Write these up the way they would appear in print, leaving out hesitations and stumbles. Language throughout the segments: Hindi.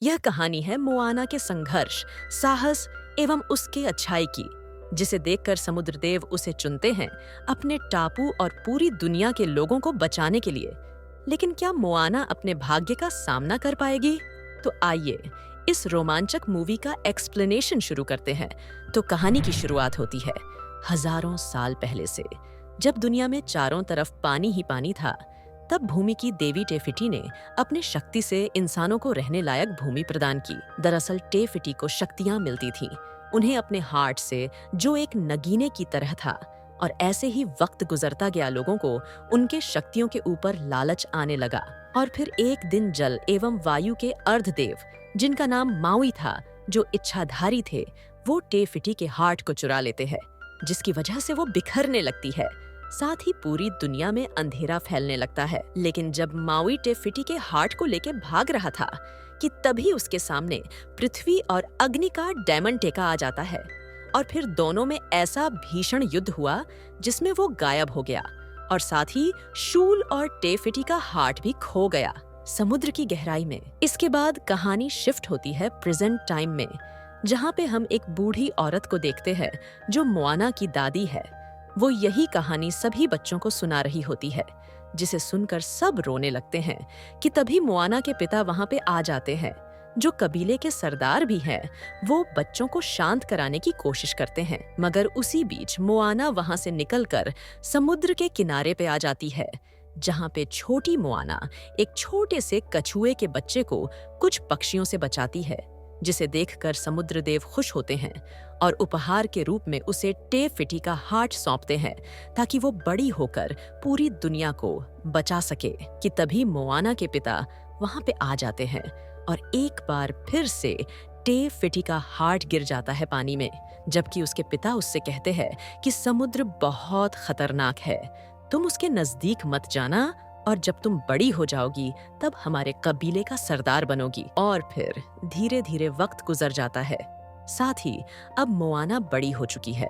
यह कहानी है मोआना के संघर्ष, साहस एवं उसके अच्छाई की, जिसे देखकर समुद्रदेव उसे चुनते हैं अपने टापू और पूरी दुनिया के लोगों को बचाने के लिए। लेकिन क्या मोआना अपने भाग्य का सामना कर पाएगी? तो आइए इस रोमांचक मूवी का एक्सप्लेनेशन शुरू करते हैं। तो कहानी की शुरुआत होती है हजारों साल पहले से, जब दुनिया में चारों तरफ पानी ही पानी था। तब भूमि की देवी टेफिटी ने अपने शक्ति से इंसानों को रहने लायक भूमि प्रदान की। दरअसल टेफिटी को शक्तियां मिलती थीं, उन्हें अपने हार्ट से, जो एक नगीने की तरह था। और ऐसे ही वक्त गुजरता गया, लोगों को उनके शक्तियों के ऊपर लालच आने लगा। और फिर एक दिन जल एवं वायु के अर्धदेव, जिनका नाम माउई था, जो इच्छाधारी थे, वो टेफिटी के हार्ट को चुरा लेते हैं, जिसकी वजह से वो बिखरने लगती है। साथ ही पूरी दुनिया में अंधेरा फैलने लगता है। लेकिन जब माउई टेफिटी के हार्ट को लेके भाग रहा था कि तभी उसके सामने पृथ्वी और अग्नि का डायमंड टेका आ जाता है। और फिर दोनों में ऐसा भीषण युद्ध हुआ जिसमें वो गायब हो गया, और साथ ही शूल और टेफिटी का हार्ट भी खो गया समुद्र की गहराई में। इसके बाद कहानी शिफ्ट होती है प्रेजेंट टाइम में, जहाँ पे हम एक बूढ़ी औरत को देखते हैं जो मोआना की दादी है। वो यही कहानी सभी बच्चों को सुना रही होती है, जिसे सुनकर सब रोने लगते हैं। कि तभी मोआना के पिता वहां पे आ जाते हैं, जो कबीले के सरदार भी हैं। वो बच्चों को शांत कराने की कोशिश करते हैं, मगर उसी बीच मोआना वहां से निकलकर समुद्र के किनारे पे आ जाती है, जहां पे छोटी मोआना एक छोटे से कछुए के बच्चे को कुछ पक्षियों से बचाती है, जिसे देखकर समुद्रदेव खुश होते हैं और उपहार के रूप में उसे टेफिटी का हार्ट सौंपते हैं, ताकि वो बड़ी होकर पूरी दुनिया को बचा सके। कि तभी मोआना के पिता वहां पे आ जाते हैं और एक बार फिर से टेफिटी का हार्ट गिर जाता है पानी में, जबकि उसके पिता उससे कहते हैं कि समुद्र बहुत खतरनाक है, तुम उसके नजदीक मत जाना, और जब तुम बड़ी हो जाओगी तब हमारे कबीले का सरदार बनोगी। और फिर धीरे धीरे वक्त गुजर जाता है। साथ ही अब मोआना बड़ी हो चुकी है,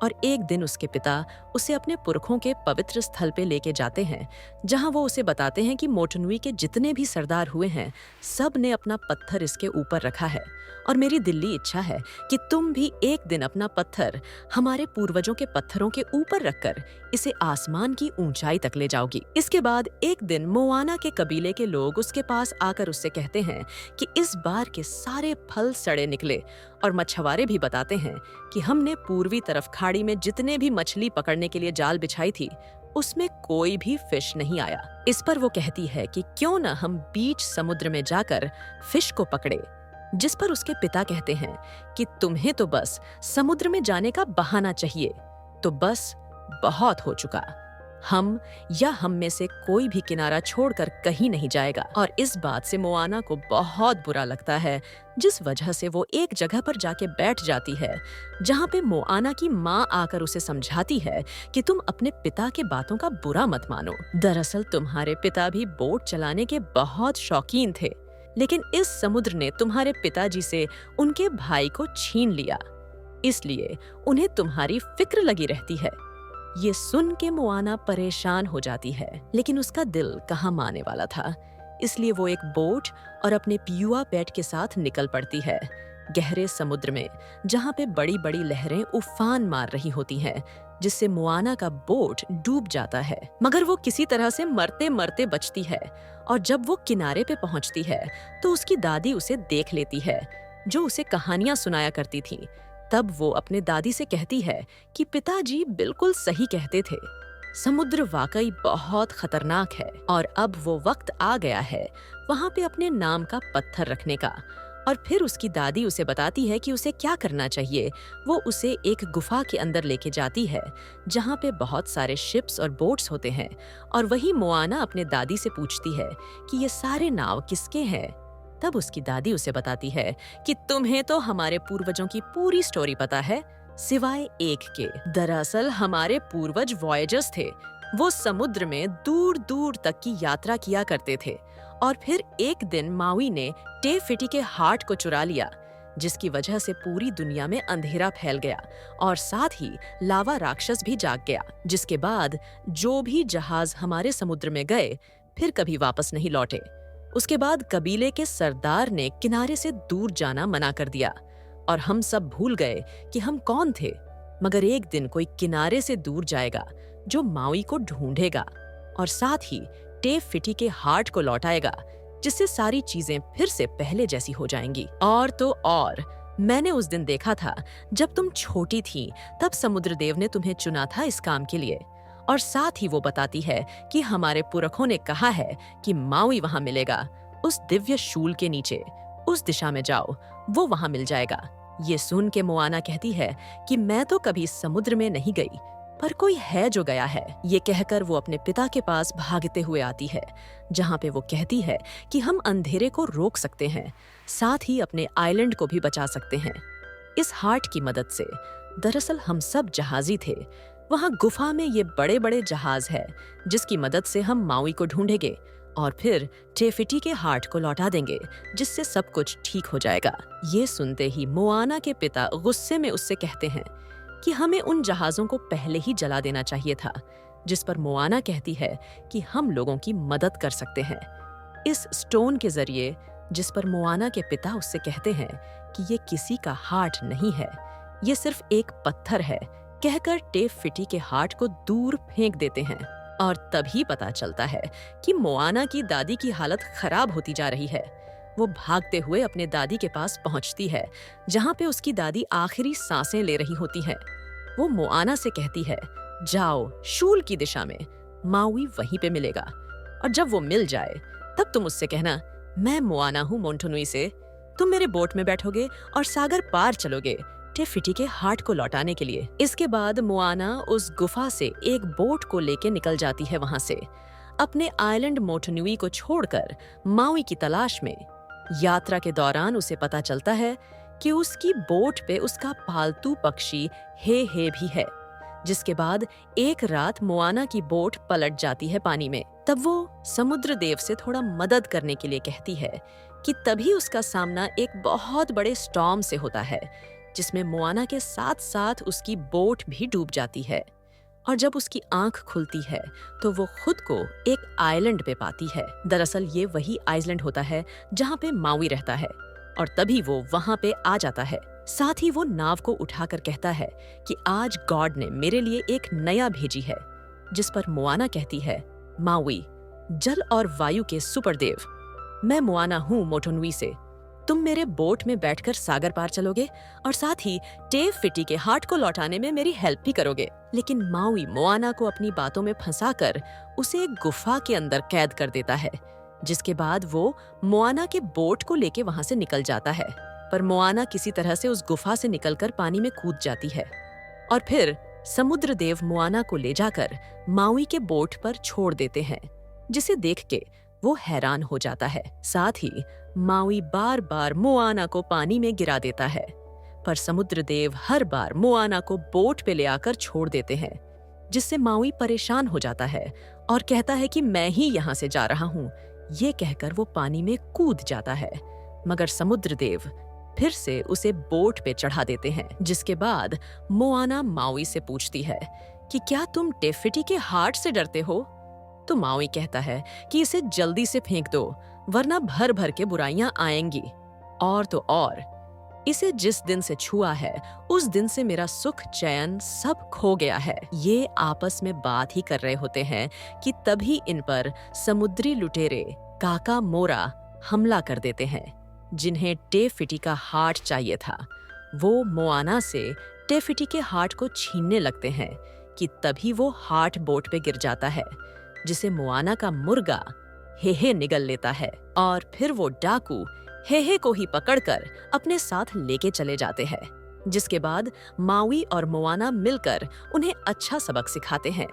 और एक दिन उसके पिता उसे अपने पुरखों के पवित्र स्थल पे लेके जाते हैं, जहां वो उसे बताते हैं कि मोटुनुई के जितने भी सरदार हुए हैं, सब ने अपना पत्थर इसके ऊपर रखा है, और मेरी दिली इच्छा है कि तुम भी एक दिन अपना पत्थर हमारे पूर्वजों के पत्थरों के ऊपर रखकर इसे आसमान की ऊंचाई तक ले जाओगी। इसके बाद एक दिन मोआना के कबीले के लोग उसके पास आकर उससे कहते हैं कि इस बार के सारे फल सड़े निकले, और मछुआरे भी बताते हैं कि हमने पूर्वी तरफ खाड़ी में जितने भी मछली पकड़ने के लिए जाल बिछाई थी, उसमें कोई भी फिश नहीं आया। इस पर वो कहती है कि क्यों न हम बीच समुद्र में जाकर फिश को पकड़े, जिस पर उसके पिता कहते हैं कि तुम्हें तो बस समुद्र में जाने का बहाना चाहिए, तो बस बहुत हो चुका। हम या हम में से कोई भी किनारा छोड़कर कहीं नहीं जाएगा। और इस बात से मोआना को बहुत बुरा लगता है, जिस वजह से वो एक जगह पर जाके बैठ जाती है, जहाँ पे मोआना की माँ आकर उसे समझाती है कि तुम अपने पिता के बातों का बुरा मत मानो। दरअसल तुम्हारे पिता भी बोट चलाने के बहुत शौकीन थे, लेकिन इस समुद्र ने तुम्हारे पिताजी से उनके भाई को छीन लिया, इसलिए उन्हें तुम्हारी फिक्र लगी रहती है। ये सुन के मोआना परेशान हो जाती है, लेकिन उसका दिल कहाँ माने वाला था, इसलिए वो एक बोट और अपने पियुआ पेट के साथ निकल पड़ती है गहरे समुद्र में, जहाँ पे बड़ी बड़ी लहरें उफान मार रही होती हैं, जिससे मोआना का बोट डूब जाता है। मगर वो किसी तरह से मरते मरते बचती है, और जब वो किनारे पे पहुंचती है तो उसकी दादी उसे देख लेती है, जो उसे कहानियां सुनाया करती थी। तब वो अपने दादी से कहती है कि पिताजी बिल्कुल सही कहते थे, समुद्र वाकई बहुत खतरनाक है, और अब वो वक्त आ गया है वहां पे अपने नाम का पत्थर रखने का। और फिर उसकी दादी उसे बताती है कि उसे क्या करना चाहिए। वो उसे एक गुफा के अंदर लेके जाती है, जहाँ पे बहुत सारे शिप्स और बोट्स होते हैं, और वही मोआना अपने दादी से पूछती है कि ये सारे नाव किसके हैं। तब उसकी दादी उसे बताती है कि तुम्हें तो हमारे पूर्वजों की पूरी स्टोरी पता है, सिवाय एक के। दरअसल हमारे पूर्वज वॉयजर्स थे, वो समुद्र में दूर दूर तक की यात्रा किया करते थे, और फिर एक दिन माउई ने टेफिटी के हार्ट को चुरा लिया, जिसकी वजह से पूरी दुनिया में अंधेरा फैल गया, और साथ ही लावा राक्षस भी जाग गया, जिसके बाद जो भी जहाज हमारे समुद्र में गए फिर कभी वापस नहीं लौटे। उसके बाद कबीले के सरदार ने किनारे से दूर जाना मना कर दिया और हम सब भूल गए कि हम कौन थे। मगर एक दिन कोई किनारे से दूर जाएगा जो माउई को ढूंढेगा और साथ ही टेफिटी के हार्ट को लौटाएगा, जिससे सारी चीजें फिर से पहले जैसी हो जाएंगी। और तो और मैंने उस दिन देखा था जब तुम छोटी थी, तब समुद्रदेव ने तुम्हें चुना था इस काम के लिए। और साथ ही वो बताती है कि हमारे पुरखों ने कहा है कि माउई वहां मिलेगा, उस दिव्य शूल के नीचे। उस दिशा में जाओ, वो वहां मिल जाएगा। ये सुन के मोआना कहती है कि मैं तो कभी समुद्र में नहीं गई, पर कोई है जो गया है। ये कहकर वो अपने पिता के पास भागते हुए आती है, जहाँ पे वो कहती है कि हम अंधेरे को रोक सकते हैं, साथ ही अपने आइलैंड को भी बचा सकते हैं इस हार्ट की मदद से। दरअसल हम सब जहाजी थे। वहाँ गुफा में ये बड़े बड़े जहाज है, जिसकी मदद से हम माउई को ढूंढेंगे और फिर टेफिटी के हार्ट को लौटा देंगे, जिससे सब कुछ ठीक हो जाएगा। ये सुनते ही मोआना के पिता गुस्से में उससे कहते हैं कि हमें उन जहाज़ों को पहले ही जला देना चाहिए था। जिस पर मोआना कहती है कि हम लोगों की मदद कर सकते हैं इस स्टोन के जरिए, जिस पर मोआना के पिता उससे कहते हैं कि ये किसी का हार्ट नहीं है, ये सिर्फ एक पत्थर है। कहकर टेफिटी के हार्ट को दूर फेंक देते हैं और तभी पता चलता है कि मोआना की दादी की हालत खराब होती जा रही है। वो भागते हुए अपने दादी के पास पहुंचती है, जहां पे उसकी दादी आखिरी सांसें ले रही होती है। वो मोआना से कहती है, जाओ शूल की दिशा में, माउई वहीं पे मिलेगा। और जब वो मिल जाए तब तुम उससे कहना, मैं मोआना हूँ मोंटोनुई से, तुम मेरे बोट में बैठोगे और सागर पार चलोगे टेफिटी के हार्ट को लौटाने के लिए। इसके बाद मोआना उस गुफा से एक बोट को लेके निकल जाती है वहां से, अपने आइलैंड मोंटोनुई को छोड़कर माउई की तलाश में। यात्रा के दौरान उसे पता चलता है कि उसकी बोट पे उसका पालतू पक्षी हे भी है। जिसके बाद एक रात मोआना की बोट पलट जाती है पानी में। तब वो समुद्र देव से थोड़ा मदद करने के लिए कहती है कि तभी उसका सामना एक बहुत बड़े स्टॉर्म से होता है, जिसमें मोआना के साथ साथ उसकी बोट भी डूब जाती है। और जब उसकी आंख खुलती है तो वो खुद को एक आइलैंड पे पाती है। दरअसल ये वही आइलैंड होता है जहाँ पे माउई रहता है, और तभी वो वहाँ पे आ जाता है। साथ ही वो नाव को उठाकर कहता है कि आज गॉड ने मेरे लिए एक नया भेजी है। जिस पर मोआना कहती है, माउई जल और वायु के सुपरदेव, मैं मोआना हूँ मोंटोनुई से, तुम मेरे बोट में बैठकर सागर पार चलोगे और साथ ही टेफिटी के हार्ट को लौटाने में मेरी हेल्प भी करोगे। लेकिन माउई मोआना को अपनी बातों में फंसाकर उसे एक गुफा के अंदर कैद कर देता है। जिसके बाद वो मोआना के बोट को लेके वहां से निकल जाता है, पर मोआना किसी तरह से उस गुफा से निकलकर पानी में कूद जाती है। और फिर समुद्र देव मोआना को ले जाकर माउई के बोट पर छोड़ देते हैं, जिसे देख के वो हैरान हो जाता है। साथ ही माउई बार बार मोआना को पानी में गिरा देता है, पर समुद्र देव हर बार मोआना को बोट पे ले आकर छोड़ देते हैं, जिससे माउई परेशान हो जाता है और कहता है कि मैं ही यहाँ से जा रहा हूँ। ये कहकर वो पानी में कूद जाता है, मगर समुद्र देव फिर से उसे बोट पे चढ़ा देते हैं। जिसके बाद मोआना माउई से पूछती है कि क्या तुम टेफिटी के हार्ट से डरते हो? तो माउई कहता है कि इसे जल्दी से फेंक दो, वरना भर भर के बुराइयां आएंगी। और तो और इसे जिस दिन से छुआ है उस दिन से मेरा सुख चैन सब खो गया है। ये आपस में बात ही कर रहे होते हैं कि तभी इन पर समुद्री लुटेरे काका मोरा हमला कर देते हैं, जिन्हें टेफिटी का हार्ट चाहिए था। वो मोआना से टेफिटी के हार्ट को छीनने लगते हैं कि तभी वो हार्ट बोट पे गिर जाता है, जिसे मोआना का मुर्गा हे निगल लेता है। और फिर वो डाकू हे को ही पकड़कर अपने साथ लेके चले जाते हैं। जिसके बाद माउई और मोआना मिलकर उन्हें अच्छा सबक सिखाते हैं।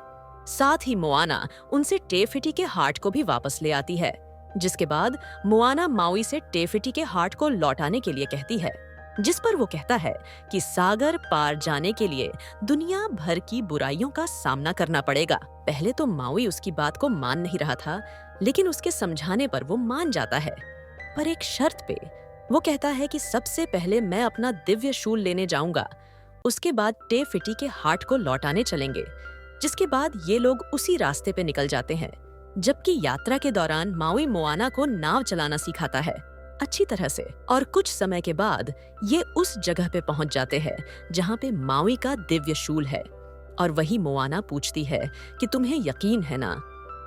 साथ ही मोआना उनसे टेफिटी के हार्ट को भी वापस ले आती है। जिसके बाद मोआना माउई से टेफिटी के हार्ट को लौटाने के लिए कहती है, जिस पर वो कहता है कि सागर पार जाने के लिए दुनिया भर की बुराइयों का सामना करना पड़ेगा। पहले तो माउई उसकी बात को मान नहीं रहा था, लेकिन उसके समझाने पर वो मान जाता है, पर एक शर्त पे। वो कहता है कि सबसे पहले मैं अपना दिव्य शूल लेने जाऊंगा, उसके बाद टेफिटी के हार्ट को लौटाने चलेंगे। जिसके बाद ये लोग उसी रास्ते पे निकल जाते हैं, जबकि यात्रा के दौरान माउई मोआना को नाव चलाना सिखाता है अच्छी तरह से। और कुछ समय के बाद ये उस जगह पे पहुंच जाते हैं जहां पे माउई का दिव्य शूल है। और वही मोआना पूछती है कि तुम्हें यकीन है ना,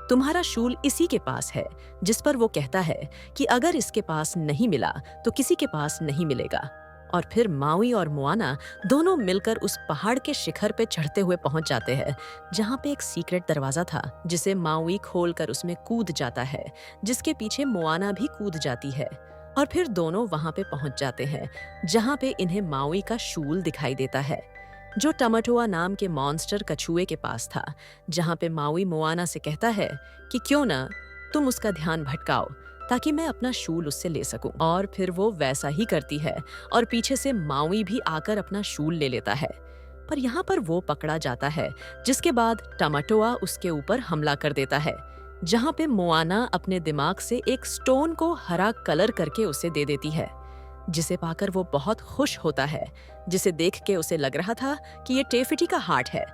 तुम्हारा शूल इसी के पास है। जिस पर वो कहता है कि अगर इसके पास नहीं मिला तो किसी के पास नहीं मिलेगा। और फिर माउई और मोआना दोनों मिलकर उस पहाड़ के शिखर पे चढ़ते हुए पहुंच जाते हैं जहां पे एक सीक्रेट दरवाजा था जिसे माउई खोलकर उसमें कूद जाता है, जिसके पीछे मोआना भी कूद जाती है। और फिर दोनों वहां पे पहुंच जाते हैं जहां पे इन्हें माउई का शूल दिखाई देता है जो टमाटोआ नाम के मॉन्स्टर कछुए के पास था। जहां पे माउई मोआना से कहता है कि क्यों ना तुम उसका ध्यान भटकाओ ताकि मैं अपना शूल उससे ले सकूं। और फिर वो वैसा ही करती है और पीछे से माउई भी आकर अपना शूल ले लेता है। पर यहाँ पर वो पकड़ा जाता है, जिसके बाद टमाटोआ उसके ऊपर हमला कर देता है, जहाँ पे मोआना अपने दिमाग से एक स्टोन को हरा कलर करके उसे दे देती है, जिसे पाकर वो बहुत खुश होता है। जिसे देख के उसे लग रहा था कि ये टेफिटी का हार्ट है,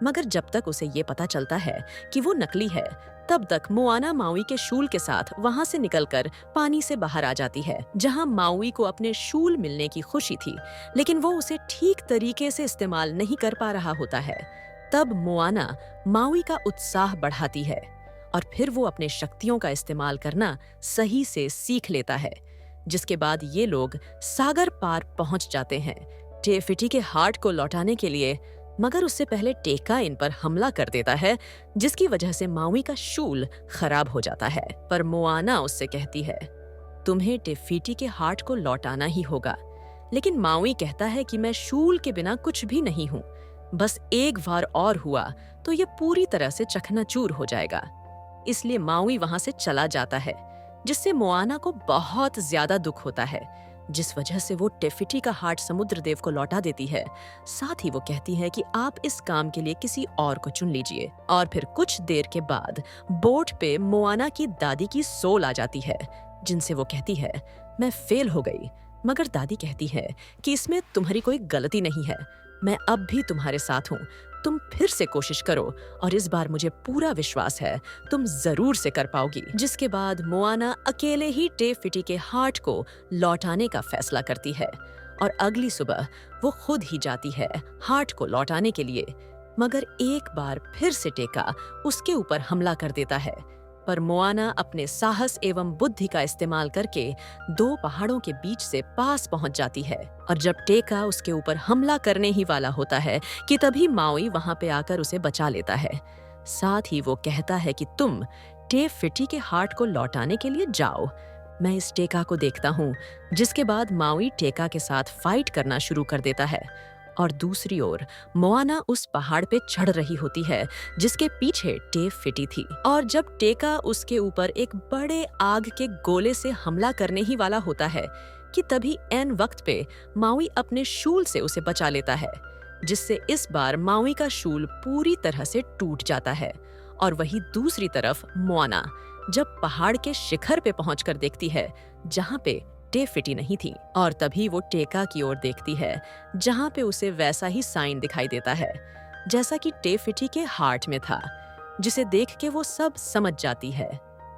मगर जब तक उसे ये पता चलता है कि वो नकली है, तब तक मोआना माउई के शूल के साथ वहां से निकलकर पानी से बाहर आ जाती है, जहां माउई को अपने शूल मिलने की खुशी थी, लेकिन वो उसे ठीक तरीके से इस्तेमाल नहीं कर पा रहा होता है। तब मोआना माउई का उत्साह बढ़ाती है और फिर वो अपने शक्तियों का इस्तेमाल करना सही से सीख लेता है, जिसके बाद ये लोग सागर पार पहुंच जाते हैं टेफिटी के हार्ट को लौटाने के लिए। मगर उससे पहले टेका इन पर हमला कर देता है, जिसकी वजह से माउई का शूल खराब हो जाता है। पर मोआना उससे कहती है, तुम्हें टेफिटी के हार्ट को लौटाना ही होगा। लेकिन माउई कहता है कि मैं शूल के बिना कुछ भी नहीं हूँ, बस एक बार और हुआ तो ये पूरी तरह से चकनाचूर हो जाएगा। इसलिए माउई वहां से चला जाता है, जिससे मोआना को बहुत ज्यादा दुख होता है, जिस वजह से वो टेफिटी का हार्ट समुद्र देव को लौटा देती है। साथ ही वो कहती है कि आप इस काम के लिए किसी और को चुन लीजिए। और फिर कुछ देर के बाद बोट पे मोआना की दादी की सोल आ जाती है, जिनसे वो कहती है, मैं फेल हो गई। मगर दादी कहती है कि इसमें तुम्हारी कोई गलती नहीं है, मैं अब भी तुम्हारे साथ हूँ, तुम फिर से कोशिश करो और इस बार मुझे पूरा विश्वास है तुम जरूर से कर पाओगी। जिसके बाद मोआना अकेले ही टेफिटी के हार्ट को लौटाने का फैसला करती है और अगली सुबह वो खुद ही जाती है हार्ट को लौटाने के लिए। मगर एक बार फिर से टेका उसके ऊपर हमला कर देता है। पर मोआना अपने साहस एवं बुद्धि का इस्तेमाल करके दो पहाड़ों के बीच से पास पहुंच जाती है। और जब टेका उसके ऊपर हमला करने ही वाला होता है कि तभी माउई वहां पे आकर उसे बचा लेता है। साथ ही वो कहता है कि तुम टेफिटी के हार्ट को लौटाने के लिए जाओ, मैं इस टेका को देखता हूँ। जिसके बाद माउई टेका के साथ फाइट करना शुरू कर देता है और दूसरी ओर मोआना उस पहाड़ पे चढ़ रही होती है जिसके पीछे टेफिटी थी। और जब टेका उसके ऊपर एक बड़े आग के गोले से हमला करने ही वाला होता है कि तभी एन वक्त पे माउई अपने शूल से उसे बचा लेता है, जिससे इस बार माउई का शूल पूरी तरह से टूट जाता है। और वही दूसरी तरफ मोआना जब पहाड़ के शिखर पे पहुंचकर देखती है जहां पे टेफिटी नहीं थी, और तभी वो टेका की ओर देखती है जहां पे उसे वैसा ही साइन दिखाई देता है जैसा कि टेफिटी के हार्ट में था, जिसे देख के वो सब समझ जाती है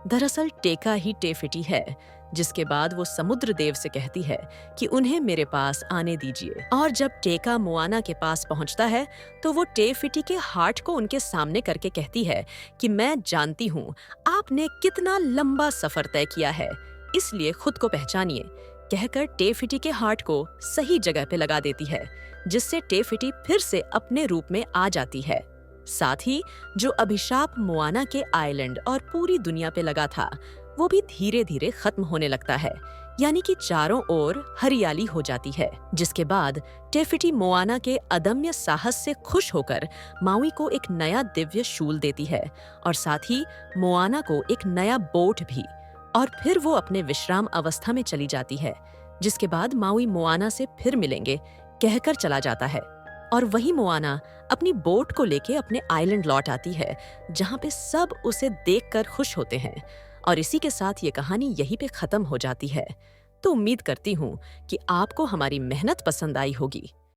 दरअसल टेका ही टेफिटी है। जिसके बाद वो समुद्र देव से कहती है कि उन्हें मेरे पास आने दीजिए। और जब टेका मोआना के पास पहुंचता है तो वो टेफिटी के हार्ट को उनके सामने करके कहती है कि मैं जानती हूँ आपने कितना लंबा सफर तय किया है, इसलिए खुद को पहचानिए, कहकर टेफिटी के हार्ट को सही जगह पे लगा देती है, जिससे टेफिटी फिर से अपने रूप में आ जाती है। साथ ही जो अभिशाप मोआना के आइलैंड और पूरी दुनिया पे लगा था वो भी धीरे धीरे खत्म होने लगता है, यानी कि चारों ओर हरियाली हो जाती है। जिसके बाद टेफिटी मोआना के अदम्य साहस से खुश होकर माउई को एक नया दिव्य शूल देती है और साथ ही मोआना को एक नया बोट भी। और फिर वो अपने विश्राम अवस्था में चली जाती है, जिसके बाद माउई मोआना से फिर मिलेंगे कहकर चला जाता है। और वही मोआना अपनी बोट को लेके अपने आइलैंड लौट आती है, जहां पे सब उसे देखकर खुश होते हैं। और इसी के साथ ये कहानी यहीं पे खत्म हो जाती है। तो उम्मीद करती हूँ कि आपको हमारी मेहनत पसंद आई होगी।